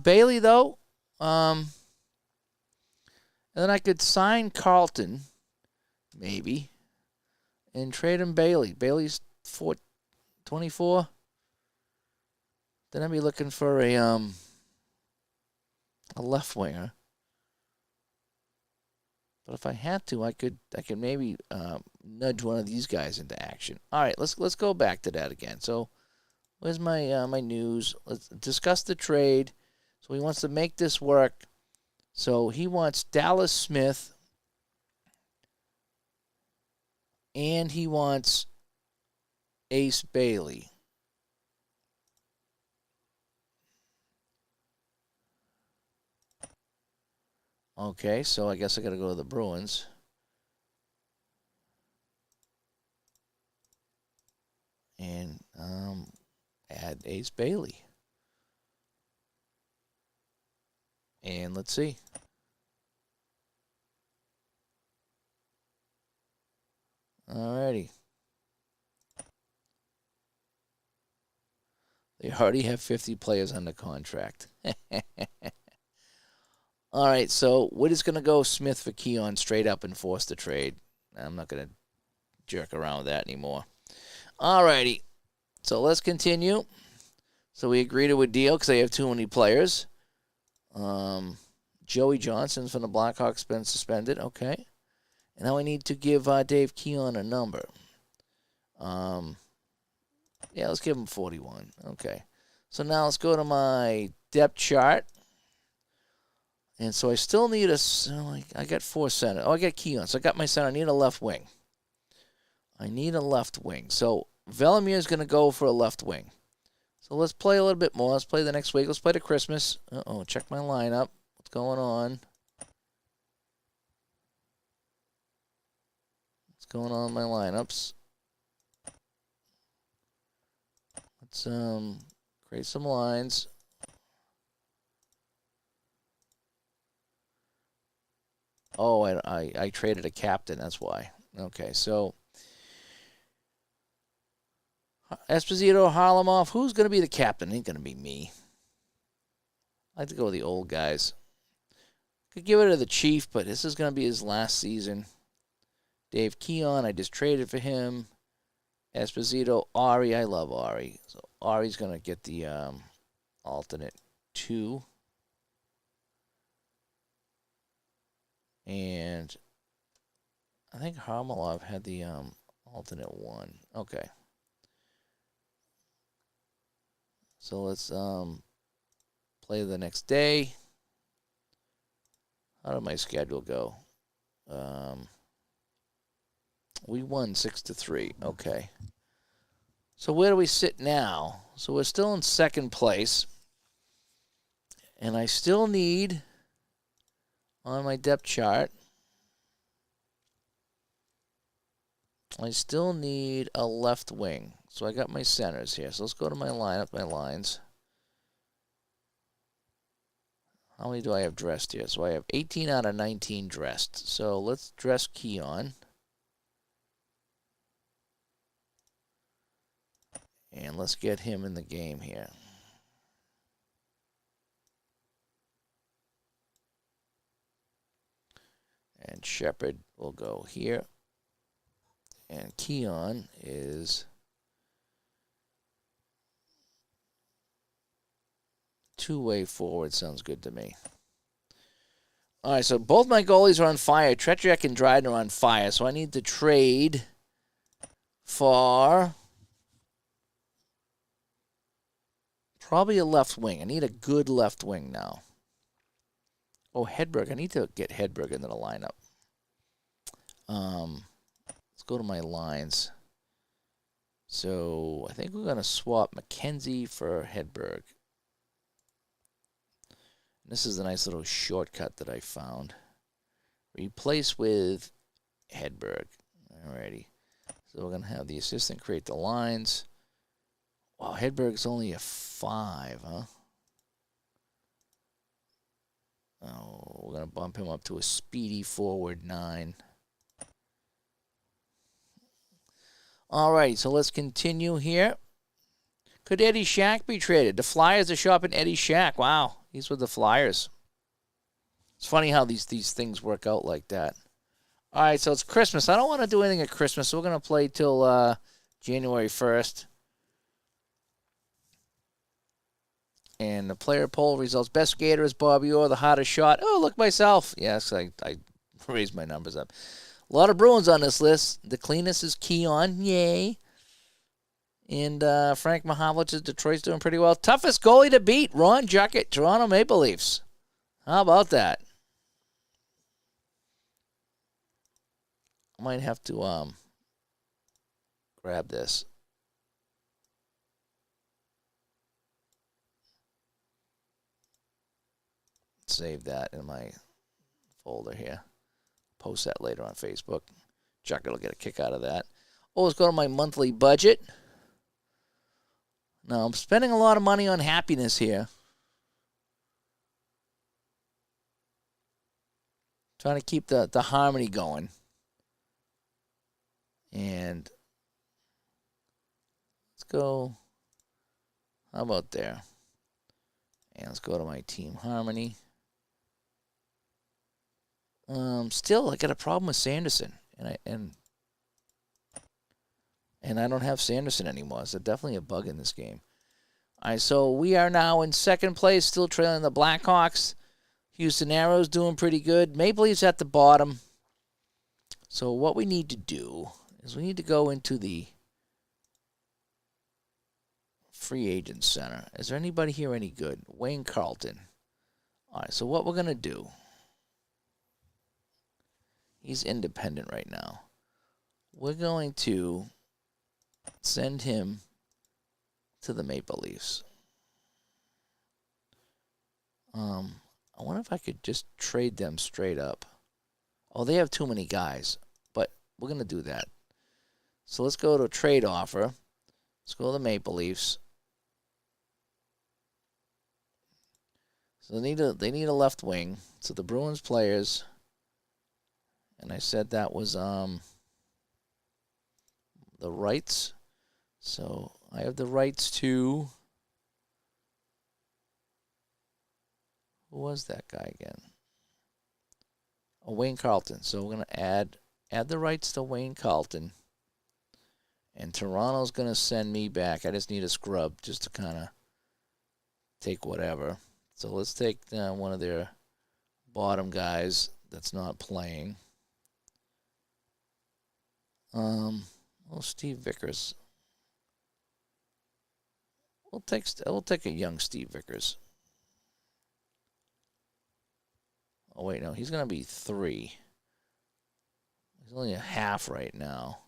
Bailey though. And then I could sign Carlton, maybe, and trade him Bailey. Bailey's 24. Then I'd be looking for a left winger. But if I had to, I could maybe nudge one of these guys into action. All right, let's go back to that again. So, where's my my news? Let's discuss the trade. So he wants to make this work. So he wants Dallas Smith, and he wants Ace Bailey. Okay, so I guess I got to go to the Bruins. And add Ace Bailey. And let's see. Alrighty. They already have 50 players under contract. All right, so we're just going to go Smith for Keon straight up and force the trade. I'm not going to jerk around with that anymore. All righty, so let's continue. So we agree to a deal because they have too many players. Joey Johnson's from the Blackhawks been suspended. Okay. And now I need to give Dave Keon a number. Yeah, let's give him 41. Okay. So now let's go to my depth chart. And so I still need I got 4 center. Oh, I got Keon. So I got my center. I need a left wing. So Velamir's going to go for a left wing. So let's play a little bit more. Let's play the next week. Let's play the Christmas. Check my lineup. What's going on? What's going on in my lineups? Let's create some lines. Oh, I traded a captain. That's why. Okay, so Esposito, Harlamov. Who's going to be the captain? It ain't going to be me. I like to go with the old guys. Could give it to the Chief, but this is going to be his last season. Dave Keon, I just traded for him. Esposito, Ari, I love Ari. So Ari's going to get the alternate 2. And I think Harmalov had the alternate 1. Okay. So let's play the next day. How did my schedule go? We won 6-3. Okay. So where do we sit now? So we're still in second place. And I still need, on my depth chart, I still need a left wing. So I got my centers here. So let's go to my lineup, my lines. How many do I have dressed here? So I have 18 out of 19 dressed. So let's dress Keon. And let's get him in the game here. And Shepard will go here. And Keon is two-way forward. Sounds good to me. All right, so both my goalies are on fire. Tretriak and Dryden are on fire. So I need to trade for probably a left wing. I need a good left wing now. Oh, Hedberg. I need to get Hedberg into the lineup. Let's go to my lines. So I think we're going to swap McKenzie for Hedberg. This is a nice little shortcut that I found. Replace with Hedberg. Alrighty. So we're going to have the assistant create the lines. Wow, Hedberg's only a 5, huh? Oh, we're going to bump him up to a speedy forward 9. All right, so let's continue here. Could Eddie Shack be traded? The Flyers are shopping Eddie Shack. Wow, he's with the Flyers. It's funny how these things work out like that. All right, so it's Christmas. I don't want to do anything at Christmas, so we're going to play till January 1st. And the player poll results. Best skater is Bobby Orr. The hottest shot. Oh, look, myself. Yes, I raised my numbers up. A lot of Bruins on this list. The cleanest is Keon. Yay. And Frank Mahovlich, Detroit's doing pretty well. Toughest goalie to beat, Ron Juckett, Toronto Maple Leafs. How about that? I might have to grab this. Save that in my folder here. Post that later on Facebook. Juckett will get a kick out of that. Oh, let's go to my monthly budget. Now, I'm spending a lot of money on happiness here. Trying to keep the harmony going. And let's go. How about there? And let's go to my team harmony. Still, I got a problem with Sanderson, and I don't have Sanderson anymore. So definitely a bug in this game. All right, so we are now in second place, still trailing the Blackhawks. Houston Aeros doing pretty good. Maple Leafs at the bottom. So what we need to do is we need to go into the free agent center. Is there anybody here any good? Wayne Carlton. All right, so what we're going to do, he's independent right now. We're going to send him to the Maple Leafs. I wonder if I could just trade them straight up. Oh, they have too many guys, but we're going to do that. So let's go to a trade offer. Let's go to the Maple Leafs. So they need a left wing. So the Bruins players, and I said that was the rights. So I have the rights to, who was that guy again? Oh, Wayne Carlton. So we're going to add the rights to Wayne Carlton. And Toronto's going to send me back. I just need a scrub just to kind of take whatever. So let's take one of their bottom guys that's not playing. Steve Vickers. We'll take a young Steve Vickers. Oh wait, no, he's gonna be 3. He's only a half right now.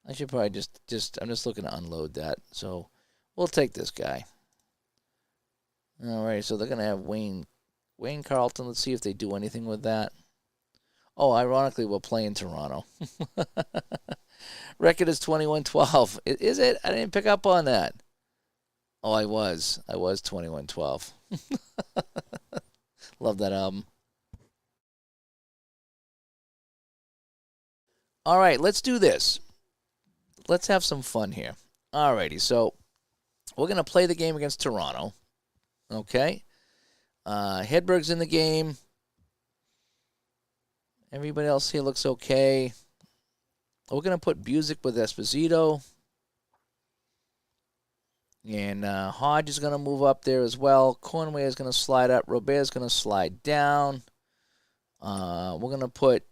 I should probably I'm just looking to unload that. So we'll take this guy. All right, so they're gonna have Wayne Carlton. Let's see if they do anything with that. Oh, ironically, we'll play in Toronto. Record is 21-12. Is it? I didn't pick up on that. Oh, I was 21-12. Love that album. All right, let's do this. Let's have some fun here. All righty, so we're going to play the game against Toronto. Okay? Hedberg's in the game. Everybody else here looks okay. We're going to put Busick with Esposito. And Hodge is going to move up there as well. Conway is going to slide up. Robert is going to slide down. We're going to put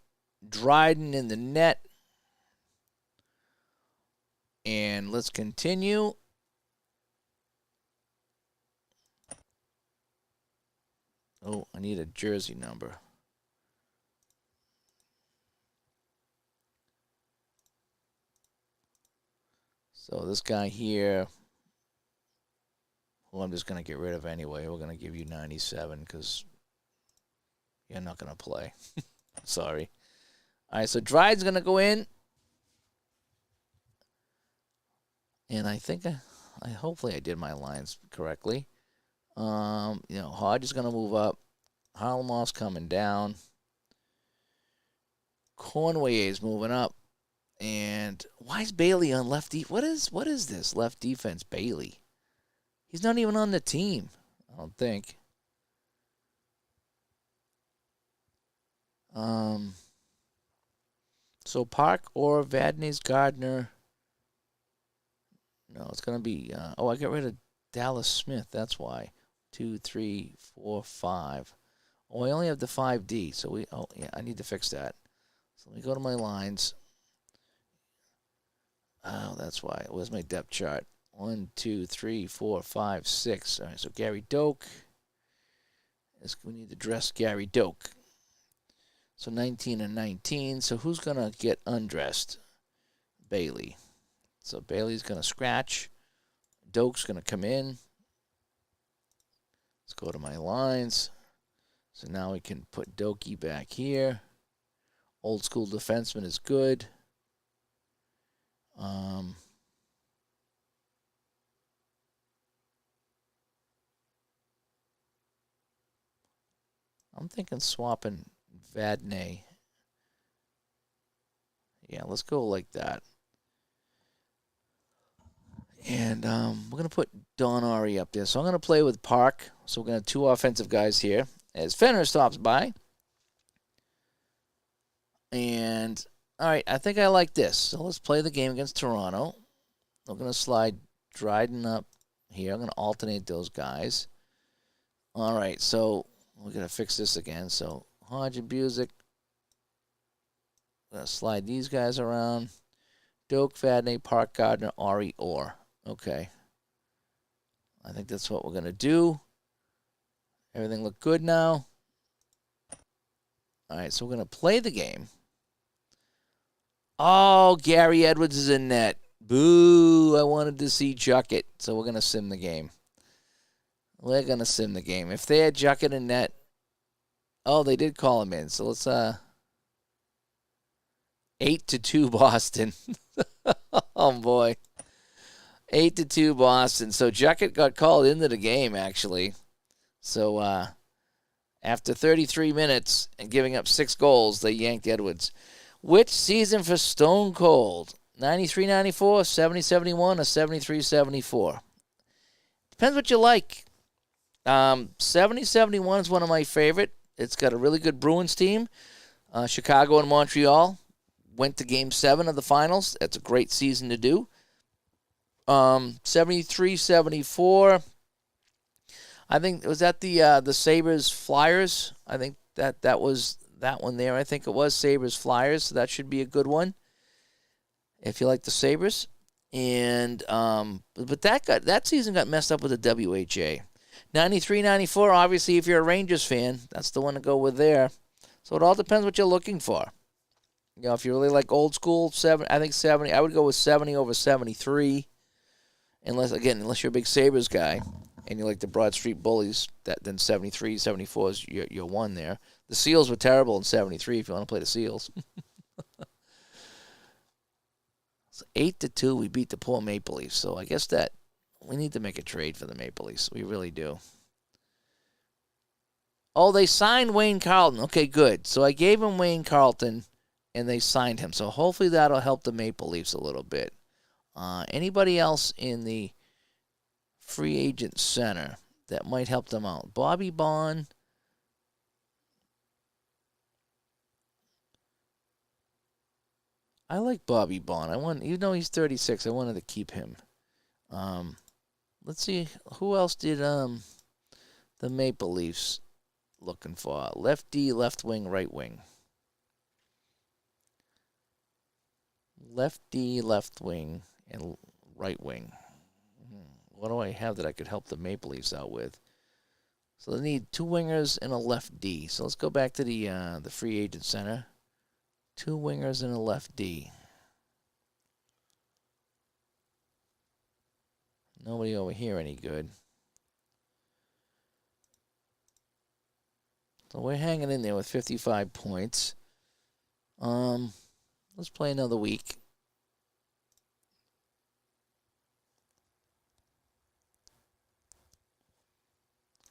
Dryden in the net. And let's continue. Oh, I need a jersey number. So this guy here, who I'm just going to get rid of anyway. We're going to give you 97 because you're not going to play. Sorry. All right, so Dryden's going to go in. And I think hopefully I did my lines correctly. Hodge is going to move up. Harlemoff's coming down. Conway is moving up. And why is Bailey on left? What is this left defense, Bailey? He's not even on the team, I don't think. So Park or Vadnais Gardner. No, it's going to be... I got rid of Dallas Smith. That's why. 2, 3, 4, 5. Oh, I only have the 5D. So I need to fix that. So let me go to my lines. Oh, that's why. Where's my depth chart? 1, 2, 3, 4, 5, 6. All right, so Gary Doak. We need to dress Gary Doak. So 19 and 19. So who's going to get undressed? Bailey. So Bailey's going to scratch. Doak's going to come in. Let's go to my lines. So now we can put Dokie back here. Old school defenseman is good. I'm thinking swapping Vadnais. Yeah, let's go like that. And we're going to put Don Ari up there. So I'm going to play with Park. So we're going to have 2 offensive guys here. As Fenner stops by. And, all right, I think I like this. So let's play the game against Toronto. I'm going to slide Dryden up here. I'm going to alternate those guys. All right, so we're going to fix this again. So Hodge and Busick. I'm going to slide these guys around. Doak, Vadnais, Park, Gardner, Ari, Orr. Okay. I think that's what we're going to do. Everything look good now. All right, so we're going to play the game. Oh, Gary Edwards is in net. Boo, I wanted to see Juckett. So we're going to sim the game. We're going to sim the game. If they had Juckett in net. Oh, they did call him in. So let's 8-2 Boston. Oh, boy. 8-2 Boston. So Juckett got called into the game, actually. So after 33 minutes and giving up 6 goals, they yanked Edwards. Which season for Stone Cold? 93-94, 70-71, or 73-74? Depends what you like. 70-71 is one of my favorite. It's got a really good Bruins team. Chicago and Montreal went to Game 7 of the finals. That's a great season to do. 73-74. I think was that the Sabres Flyers. I think that was that one there. I think it was Sabres Flyers. So that should be a good one if you like the Sabres. And but that season got messed up with the WHA. 93, 94, obviously, if you're a Rangers fan, that's the one to go with there. So it all depends what you're looking for. You know, if you really like old school, I think 70. I would go with 70 over 73. Unless you're a big Sabres guy and you like the Broad Street Bullies, then 73, 74 is your one there. The Seals were terrible in 73 if you want to play the Seals. So 8-2, we beat the poor Maple Leafs. So I guess that we need to make a trade for the Maple Leafs. We really do. Oh, they signed Wayne Carlton. Okay, good. So I gave him Wayne Carlton, and they signed him. So hopefully that'll help the Maple Leafs a little bit. Anybody else in the free agent center that might help them out? Bobby Bond. I like Bobby Bond. Even though he's 36, I wanted to keep him. Let's see, who else did the Maple Leafs looking for? Left D, left wing, right wing. Left D, left wing, and right wing. What do I have that I could help the Maple Leafs out with? So they need 2 wingers and a left D. So let's go back to the free agent center. 2 wingers and a left D. Nobody over here any good. So we're hanging in there with 55 points. Let's play another week.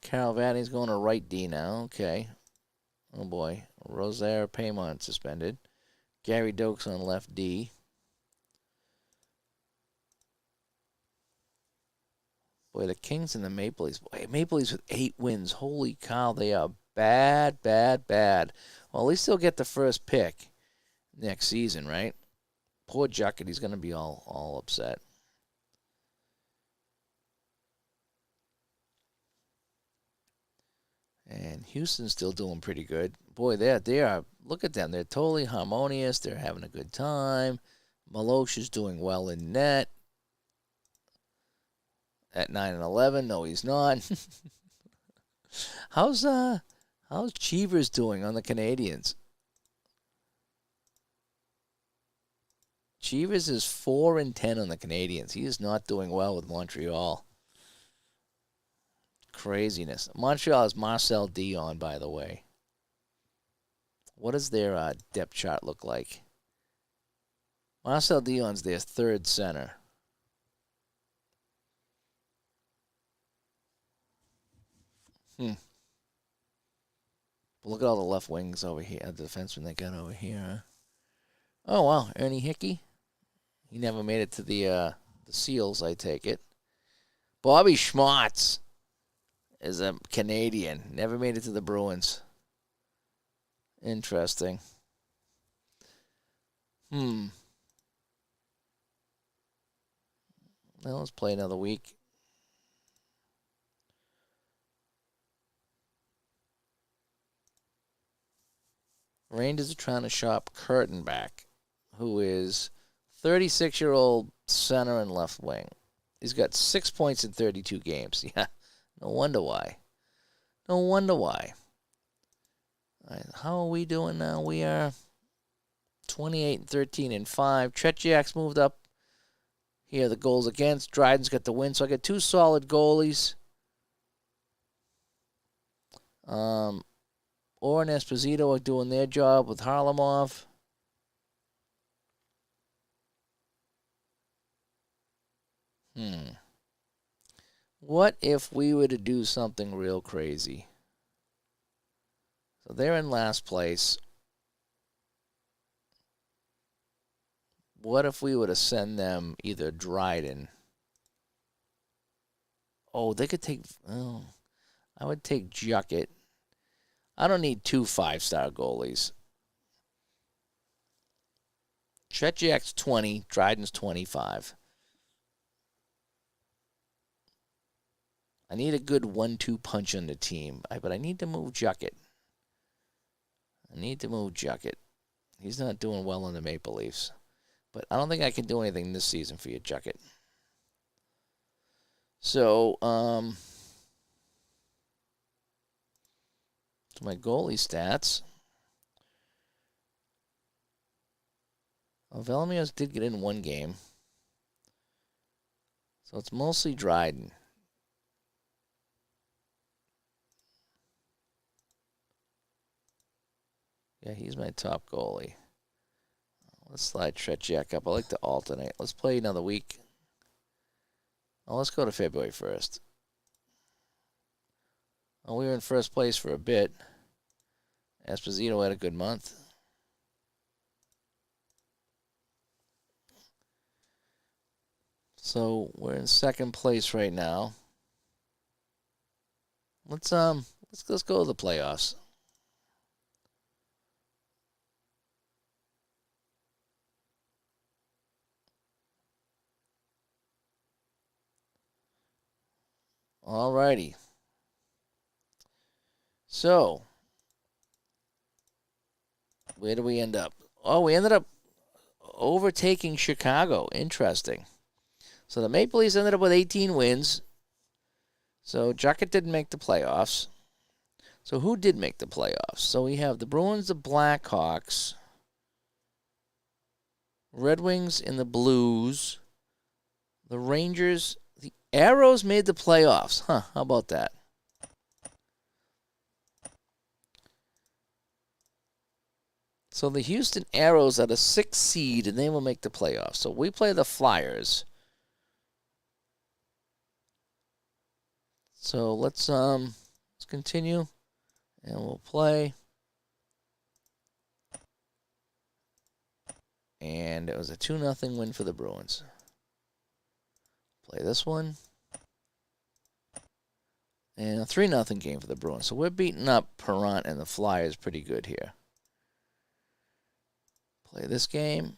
Carol Vanney's going to right D now. Okay. Oh boy. Rosaire Paymont suspended. Gary Dokes on left D. Boy, the Kings and the Maple Leafs. Boy, Maple Leafs with 8 wins. Holy cow, they are bad, bad, bad. Well, at least they'll get the first pick next season, right? Poor Juckett, he's going to be all upset. And Houston's still doing pretty good. Boy, they are. Look at them. They're totally harmonious. They're having a good time. Maloche is doing well in net. At 9-11, no, he's not. How's Cheevers doing on the Canadians? Cheevers is 4-10 on the Canadians. He is not doing well with Montreal. Craziness. Montreal has Marcel Dion, by the way. What does their depth chart look like? Marcel Dion's their 3rd center. Look at all the left wings over here, the defenseman they got over here. Oh, wow. Ernie Hickey. He never made it to the Seals, I take it. Bobby Schmartz is a Canadian. Never made it to the Bruins. Interesting. Well, let's play another week. Rangers are trying to shop Curtin back, who is 36-year-old center and left wing. He's got 6 points in 32 games. Yeah, no wonder why. No wonder why. All right, how are we doing now? We are 28-13-5. Tretiak's moved up. Here are the goals against. Dryden's got the win. So I got 2 solid goalies. Orr and Esposito are doing their job with Harlamov. What if we were to do something real crazy? So they're in last place. What if we were to send them either Dryden? Oh, they could take... Oh, I would take Juckett. I don't need 2 5-star goalies. Tretiak's 20, Dryden's 25. I need a good 1-2 punch on the team, but I need to move Juckett. He's not doing well on the Maple Leafs. But I don't think I can do anything this season for you, Jucket. So, to my goalie stats. Well, Velomius did get in one game. So it's mostly Dryden. Yeah, he's my top goalie. Let's slide Tretiak up. I like to alternate. Let's play another week. Oh, let's go to February 1st. Well, we were in first place for a bit. Esposito had a good month. So we're in second place right now. Let's go to the playoffs. Alrighty. So where do we end up? Oh, we ended up overtaking Chicago. Interesting. So the Maple Leafs ended up with 18 wins. So Jucket didn't make the playoffs. So who did make the playoffs? So we have the Bruins, the Blackhawks, Red Wings, and the Blues. The Rangers, the Arrows made the playoffs. Huh, how about that? So the Houston Arrows are the 6th seed, and they will make the playoffs. So we play the Flyers. So let's continue, and we'll play. And it was a 2-0 win for the Bruins. Play this one. And a 3-0 game for the Bruins. So we're beating up Perrant and the Flyers pretty good here. Play this game.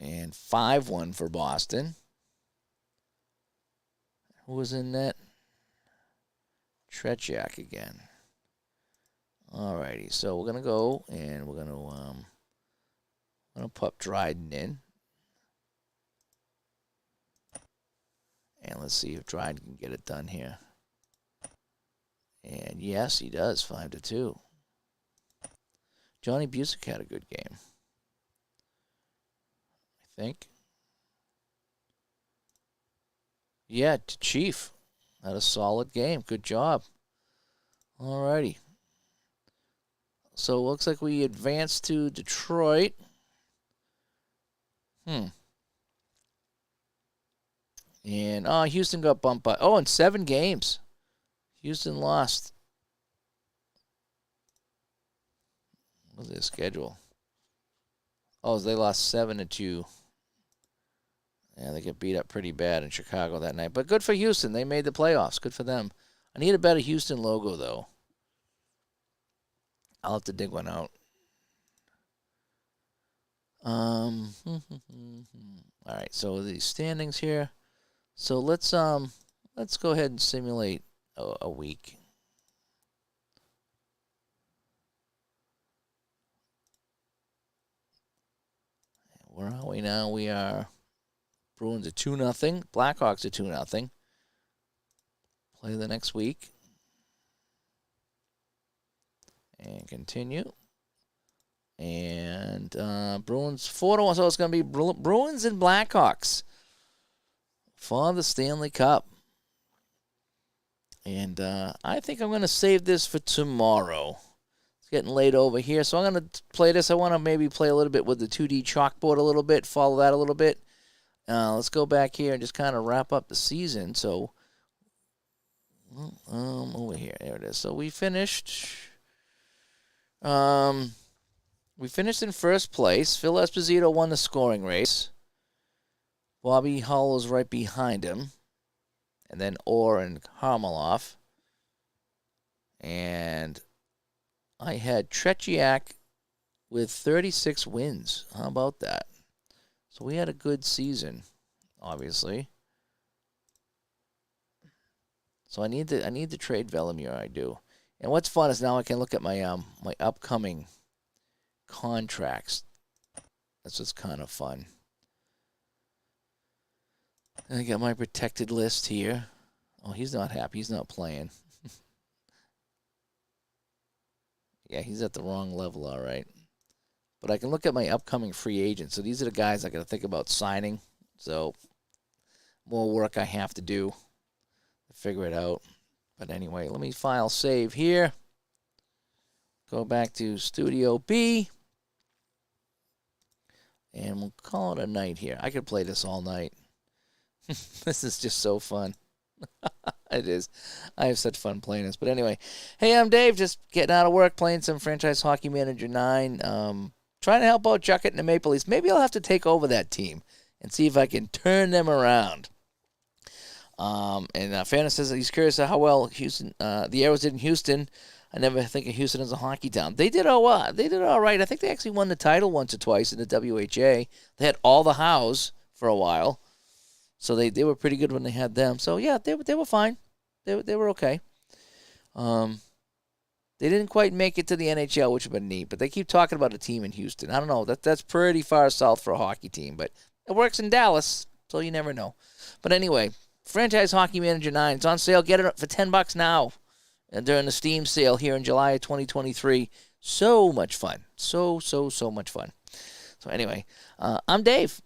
And 5-1 for Boston. Who was in net? Tretiak again. Alrighty, so we're gonna go and we're gonna put Dryden in. And let's see if Dryden can get it done here. And yes, he does, 5-2. Johnny Busick had a good game, I think. Yeah, Chief had a solid game. Good job. Alrighty. So it looks like we advanced to Detroit. And Houston got bumped by in 7 games. Houston lost. What's their schedule? Oh, they lost 7-2. Yeah, they get beat up pretty bad in Chicago that night. But good for Houston. They made the playoffs. Good for them. I need a better Houston logo, though. I'll have to dig one out. All right, so the standings here. So let's go ahead and simulate a week. Where are we now? We are Bruins at 2-0. Blackhawks at 2-0. Play the next week. And continue. And Bruins 4-1. So it's going to be Bruins and Blackhawks for the Stanley Cup. And I think I'm going to save this for tomorrow. It's getting late over here. So I'm going to play this. I want to maybe play a little bit with the 2D chalkboard a little bit, follow that a little bit. Let's go back here and just kind of wrap up the season. So, over here. There it is. So we finished. We finished in first place. Phil Esposito won the scoring race. Bobby Hull was right behind him. And then Orr and Harmeloff. And I had Tretiak with 36 wins. How about that? So we had a good season, obviously. So I need to trade Velimir. I do. And what's fun is now I can look at my my upcoming contracts That's just kind of fun. And I got my protected list here. Oh, he's not happy. He's not playing. Yeah, he's at the wrong level, all right. But I can look at my upcoming free agents. So these are the guys I got to think about signing. So more work I have to do to figure it out. But anyway, let me file save here. Go back to Studio B. And we'll call it a night here. I could play this all night. This is just so fun. It is. I have such fun playing this. But anyway, hey, I'm Dave. Just getting out of work, playing some Franchise Hockey Manager 9. Trying to help out Juckett and the Maple Leafs. Maybe I'll have to take over that team and see if I can turn them around. And Fanna says that he's curious how well Houston, the Arrows did in Houston. I never think of Houston as a hockey town. They did all right. I think they actually won the title once or twice in the WHA. They had all the Hows for a while. So they were pretty good when they had them. So, yeah, they were fine. They were okay. They didn't quite make it to the NHL, which would have been neat. But they keep talking about a team in Houston. I don't know. That's pretty far south for a hockey team. But it works in Dallas, so you never know. But anyway, Franchise Hockey Manager 9. It's on sale. Get it for $10 now during the Steam sale here in July of 2023. So much fun. So much fun. So anyway, I'm Dave.